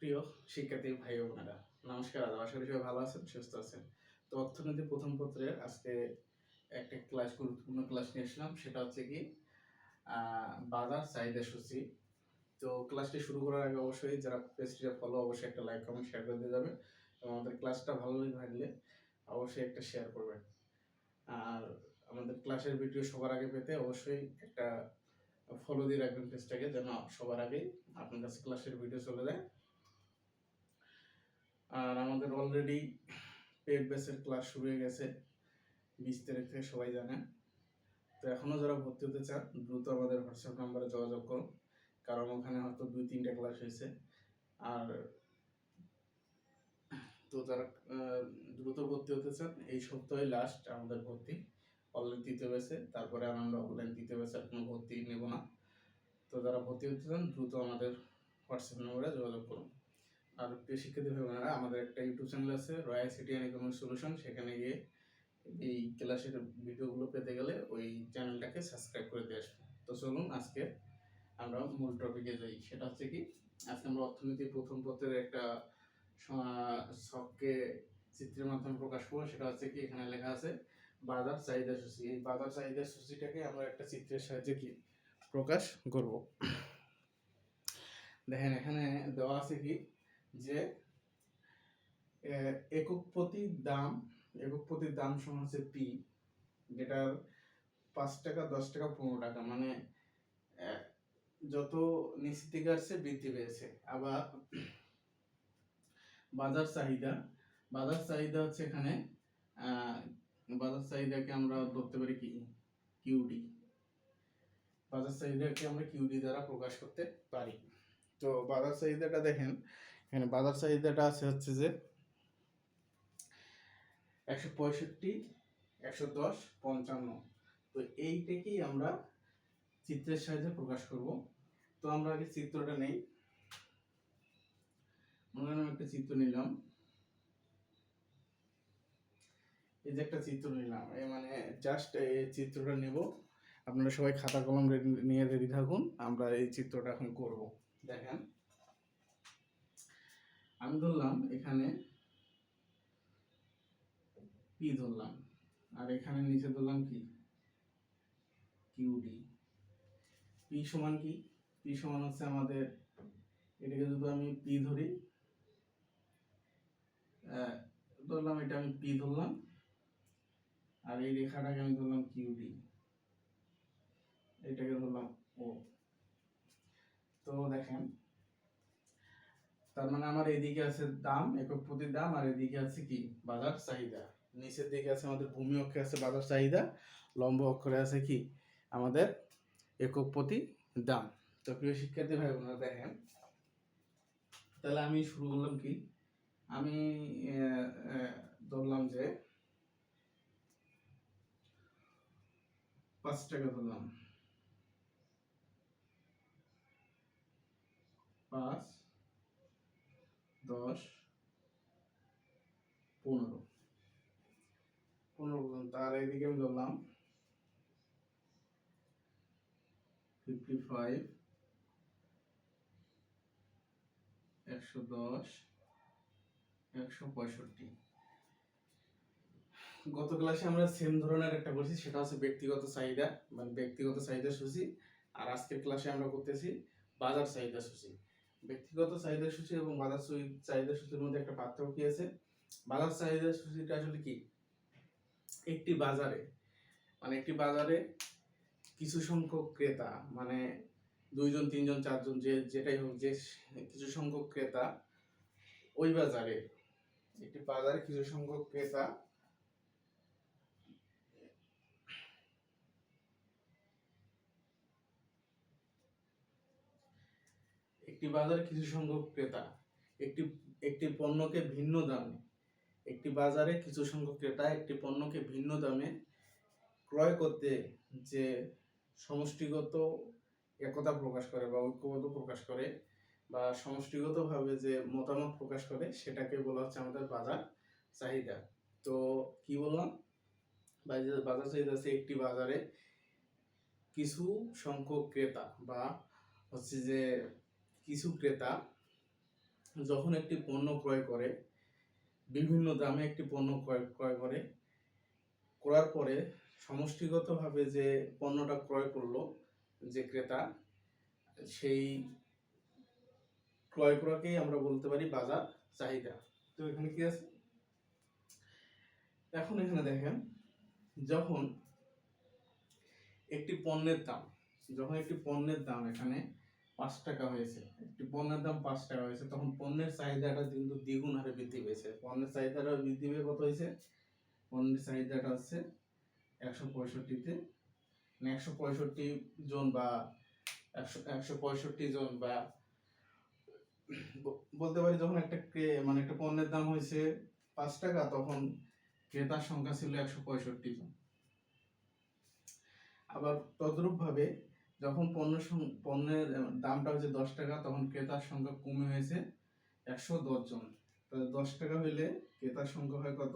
প্রিয় শিক্ষার্থী ভাই ও বোনেরা, নমস্কার। আশা করি সবাই ভালো আছেন, সুস্থ আছেন। তো অর্থনীতি প্রথম পত্রের আজকে একটা গুরুত্বপূর্ণ ক্লাস নিয়ে আসলাম। সেটা হচ্ছে কি বাজার চাহিদা সূচি। তো ক্লাসটি শুরু করার আগে অবশ্যই যারা পেজটিটা ফলো, অবশ্যই একটা লাইক কমেন্ট শেয়ার করে দিয়ে যাবেন এবং আমাদের ক্লাসটা ভালো লাগলে অবশ্যই একটা শেয়ার করবেন। আর আমাদের ক্লাসের ভিডিও সবার আগে পেতে অবশ্যই একটা ফলো দিয়ে রাখবেন পেজটাকে, যেন সবার আগে আপনার কাছে ক্লাসের ভিডিও চলে যায়। আর আমাদের অলরেডি পেড বেসের ক্লাস শুরু হয়ে গেছে 20 তারিখ থেকে, সবাই জানেন। তো এখনও যারা ভর্তি হতে চান দ্রুত আমাদের হোয়াটসঅ্যাপ নাম্বারে যোগাযোগ করুন, কারণ ওখানে হয়তো 2-3টা ক্লাস হয়েছে। আর তো যারা দ্রুত ভর্তি হতে চান, এই সপ্তাহে লাস্ট আমাদের ভর্তি অনলাইন তৃতীয় ব্যাচে, তারপরে আমরা অনলাইন তৃতীয় ব্যাচে আর কোনো ভর্তি নেব না। তো যারা ভর্তি হতে চান দ্রুত আমাদের হোয়াটসঅ্যাপ নাম্বারে যোগাযোগ করুন। আর প্রিয় শিক্ষার্থী ভাই বোনেরা, আমাদের একটা ইউটিউব চ্যানেল আছে, royal city and economic solution. সেখানে গিয়ে এই ক্লাসের ভিডিওগুলো পেতে গেলে ওই চ্যানেলটাকে সাবস্ক্রাইব করে দিয়ে আসবে। তো চলুন আজকে আমরা মূল টপিকে যাই। সেটা হচ্ছে কি, আজকে আমরা অর্থনীতি প্রথম পত্রের একটা ছককে চিত্রের মাধ্যমে প্রকাশ করবো। সেটা হচ্ছে কি, এখানে লেখা আছে বাজার চাহিদা সূচি। এই বাজার চাহিদা সূচিটাকে আমরা একটা চিত্রের সাহায্যে কি প্রকাশ করব। দেখেন এখানে দেওয়া আছে কি, যে একক প্রতি দাম সমান হচ্ছে পি, যেটার 5 টাকা, 10 টাকা, 15 টাকা, মানে যত নিচের দিকে আসছে বৃদ্ধি পেয়েছে। আবার বাজার চাহিদা হচ্ছে এখানে বাজার চাহিদাকে আমরা ধরতে পারি কি কিউডি। বাজার চাহিদাকে আমরা কিউডি দ্বারা প্রকাশ করতে পারি। তো বাজার চাহিদাটা দেখেন, এখানে বাজার চাহিদাটা আছে হচ্ছে যে 165, 110, 55। তো এইটাকেই আমরা চিত্রের সাহায্যে প্রকাশ করব। তো আমরা আগে চিত্রটা নেই। মনে হয় একটা চিত্র নিলাম, এই যে একটা চিত্র নিলাম, মানে জাস্ট এই চিত্রটা নেব। আপনারা সবাই খাতা কলম নিয়ে রেডি থাকুন, আমরা এই চিত্রটা এখন করব। দেখেন আমি ধরলাম এখানে পি ধরলাম, আর এখানে নিচে ধরলাম কি কিউডি। পি সমান কি, পি সমান হচ্ছে আমাদের, এটাকে যদি আমি পি ধরি, ধরলাম এটা আমি পি ধরলাম, আর এই রেখাটাকে আমি ধরলাম কিউডি, এটাকে ধরলাম ও। তো দেখেন, তার মানে আমার এদিকে আছে দাম, একক প্রতি দাম, আর এদিকে আছে কি বাজার চাহিদা। নিচের দিকে আছে আমাদের ভূমি অক্ষে আছে বাজার চাহিদা, লম্ব অক্ষরে আছে কি আমাদের একক প্রতি দাম। তো প্রিয় শিক্ষার্থী ভাই বোনেরা দেখেন, তাহলে আমি শুরু করলাম কি, আমি ধরলাম যে 5 টাকা ধরলাম, 5, 10, 15 পর্যন্ত। আর এইদিকে আমি ধরলাম 55, 110, 165। গত ক্লাসে আমরা সেম ধরনের একটা করছি, সেটা হচ্ছে ব্যক্তিগত চাহিদা, মানে ব্যক্তিগত চাহিদা সূচি। আর আজকের ক্লাসে আমরা করতেছি বাজার চাহিদা সূচি। ব্যক্তিগত চাহিদা সূচি এবং বাজার চাহিদা সূচির মধ্যে একটা পার্থক্য কি আছে। বাজার চাহিদা সূচিটা আসলে কি, একটি বাজারে কিছু সংখ্যক ক্রেতা, মানে 2জন, 3জন, 4জন, যেটাই হোক, যে কিছু সংখ্যক ক্রেতা ওই বাজারে, একটি বাজারে কিছু সংখ্যক ক্রেতা একটি বাজারে কিছু সংখ্যক ক্রেতা একটি একটি পণ্যকে ভিন্ন দামে, একটি বাজারে কিছু সংখ্যক ক্রেতা একটি পণ্যকে ভিন্ন দামে ক্রয় করতে যে সমষ্টিগত একতা প্রকাশ করে বা ঐক্যবদ্ধ প্রকাশ করে বা সমষ্টিগতভাবে যে মতামত প্রকাশ করে, সেটাকে বলা হচ্ছে আমাদের বাজার চাহিদা। তো কি বললাম, বাজার চাহিদা আছে একটি বাজারে কিছু সংখ্যক ক্রেতা বা হচ্ছে যে কিছু ক্রেতা যখন একটি পণ্য ক্রয় করে, বিভিন্ন দামে একটি পণ্য ক্রয় করে, করার পরে সমষ্টিগতভাবে যে পণ্যটা ক্রয় করলো যে ক্রেতা, সেই ক্রয় করাকেই আমরা বলতে পারি বাজার চাহিদা। তো এখানে কি আছে, এখন এখানে দেখেন, যখন একটি পণ্যের দাম এখানে 5 টাকা হয়েছে, একটি পণ্যের দাম 5 টাকা হয়েছে, তখন পণ্যের চাহিদাটা কিন্তু দ্বিগুণ হারে বৃদ্ধি পেয়েছে। পণ্যের চাহিদাটা বৃদ্ধি পেয়ে কত হয়েছে, পণ্যের চাহিদাটা হচ্ছে 165তে, 165 জন বা 165 জন, বা বলতে পারি যখন একটা পণ্যের দাম হয়েছে 5 টাকা, তখন ক্রেতার সংখ্যা ছিল 165 জন। আবার তদ্রূপ ভাবে যখন পণ্যের দামটা হচ্ছে 10 টাকা, তখন ক্রেতার সংখ্যা কমে হয়েছে 110 জন। তাহলে 10 টাকা হইলে ক্রেতার সংখ্যা হয় কত,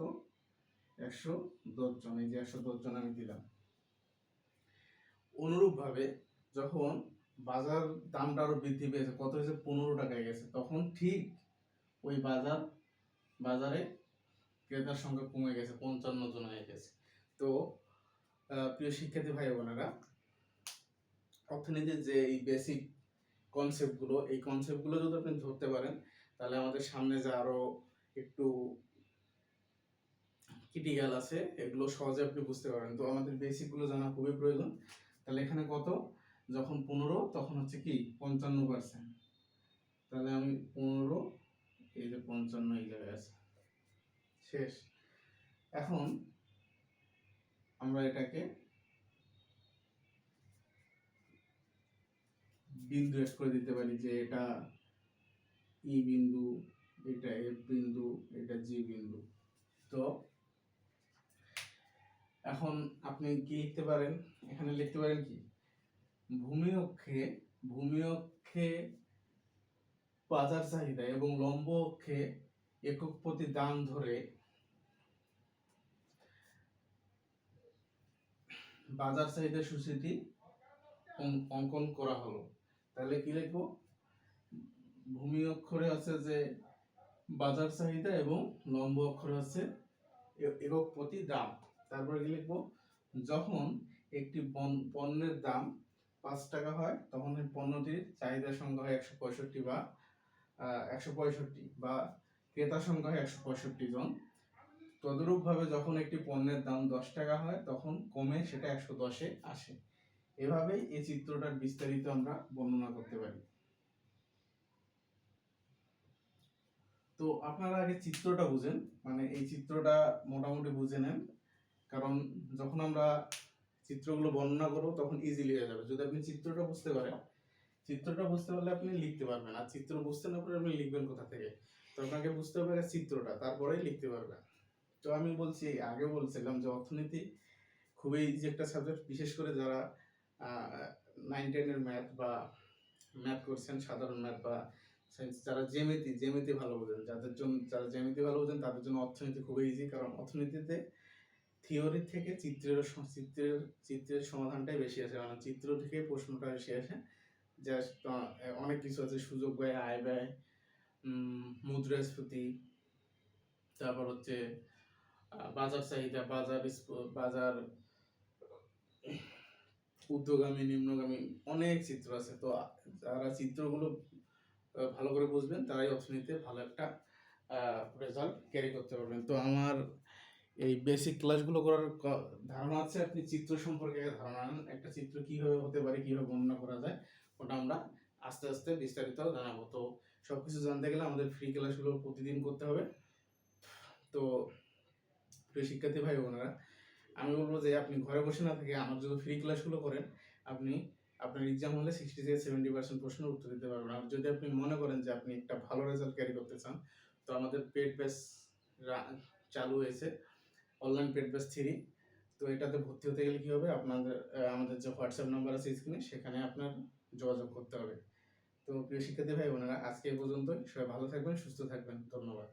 110 জন। এই যে 110 জন আমি দিলাম। অনুরূপ ভাবে যখন বাজার দামটা আরো বৃদ্ধি পেয়েছে, কত হয়েছে, 15 টাকায় গেছে, তখন ঠিক ওই বাজারে ক্রেতার সংখ্যা কমে গেছে, 55 জন হয়ে গেছে। তো প্রিয় শিক্ষার্থী ভাই বোনেরা, অর্থনীতির যে এই বেসিক কনসেপ্টগুলো, এই কনসেপ্টগুলো যদি আপনি ধরতে পারেন, তাহলে আমাদের সামনে যে আরো একটু ক্রিটিক্যাল আছে, এগুলো সহজে আপনি বুঝতে পারবেন। তো আমাদের বেসিকগুলো জানা খুবই প্রয়োজন। তাহলে এখানে কত, যখন 15, তখন হচ্ছে কি 55%। তাহলে আমি 15, এই যে 55 এই জায়গায় আছে, শেষ। এখন আমরা এটাকে বিন্দু এড করে দিতে পারি, যে এটা ই বিন্দু, এটা এফ বিন্দু, এটা জি বিন্দু। তো এখন আপনি কি লিখতে পারেন, এখানে লিখতে পারেন কি, ভূমি অক্ষে বাজার চাহিদা এবং লম্ব অক্ষে একক প্রতি দাম ধরে বাজার চাহিদা সূচিটি অঙ্কন করা হলো। তাহলে কি লিখবো, ভূমি অক্ষরে আছে যে বাজার চাহিদা এবং লম্ব অক্ষরে আছে একক প্রতি দাম। তারপরে কি লিখবো, যখন একটি পণ্যের দাম 5 টাকা হয়, তখন এই পণ্যটির চাহিদার সংখ্যা হয় 165 বা ক্রেতার সংখ্যা হয় 165 জন। তদরূপ ভাবে যখন একটি পণ্যের দাম 10 টাকা হয়, তখন কমে সেটা 110-এ আসে। এভাবেই এই চিত্রটার বিস্তারিত আমরা বর্ণনা করতে পারি। তো আপনারা আগে চিত্রটা বুঝেন, মানে এই চিত্রটা মোটামুটি বুঝে নেন, কারণ যখন আমরা চিত্রগুলো বর্ণনা করবো তখন ইজিলি হয়ে যাবে। যদি আপনি চিত্রটা বুঝতে পারলে আপনি লিখতে পারবেন, আর চিত্র বুঝতে না পারলে আপনি লিখবেন কোথা থেকে। তো আপনাকে বুঝতে হবে চিত্রটা, তারপরেই লিখতে পারবেন। তো আমি আগে বলছিলাম যে অর্থনীতি খুবই ইজি একটা সাবজেক্ট, বিশেষ করে যারা 9-10 এর ম্যাথ বা ম্যাথ করছেন, সাধারণ ম্যাথ বা যারা জ্যামিতি ভালো বোঝেন, যারা জ্যামিতি ভালো বোঝেন তাদের জন্য অর্থনীতি খুবই ইজি। কারণ অর্থনীতিতে থিওরি থেকে চিত্রের সমাধানটাই বেশি আসে, মানে চিত্র থেকে প্রশ্নটা বেশি আসে। জাস্ট অনেক কিছু আছে, সুযোগ ব্যয়, আয় ব্যয়, মুদ্রাস্ফীতি, তারপর হচ্ছে বাজার চাহিদা, বাজার ঊর্ধ্বগামী, নিম্নগামী, অনেক চিত্র আছে। তো যারা চিত্রগুলো ভালো করে বুঝবেন তারাই অর্থনীতিতে ভালো একটা রেজাল্ট ক্যারি করতে পারবেন। তো আমার এই বেসিক ক্লাসগুলো করার ধারণা আছে, আপনি চিত্র সম্পর্কে ধারণা নেন, একটা চিত্র কিভাবে হতে পারে, কিভাবে বর্ণনা করা যায়, ওটা আমরা আস্তে আস্তে বিস্তারিত জানাবো। তো সবকিছু জানতে গেলে আমাদের ফ্রি ক্লাসগুলো প্রতিদিন করতে হবে। তো প্রিয় শিক্ষার্থী ভাই বোনেরা, আমি বলবো যে আপনি ঘরে বসে না থেকে আমার যদি ফ্রি ক্লাসগুলো করেন, আপনি আপনার এক্সাম হলে 60-70% প্রশ্নের উত্তর দিতে পারবেন। আর যদি আপনি মনে করেন যে আপনি একটা ভালো রেজাল্ট ক্যারি করতে চান, তো আমাদের পেড ব্যাচ চালু হয়েছে, অনলাইন পেড ব্যাচ 3। তো এটাতে ভর্তি হতে গেলে কি হবে, আমাদের যে হোয়াটসঅ্যাপ নাম্বার আছে স্ক্রিনে, সেখানে আপনার যোগাযোগ করতে হবে। তো প্রিয় শিক্ষার্থী ভাই বোনেরা, আজকে এই পর্যন্তই। সবাই ভালো থাকবেন, সুস্থ থাকবেন, ধন্যবাদ।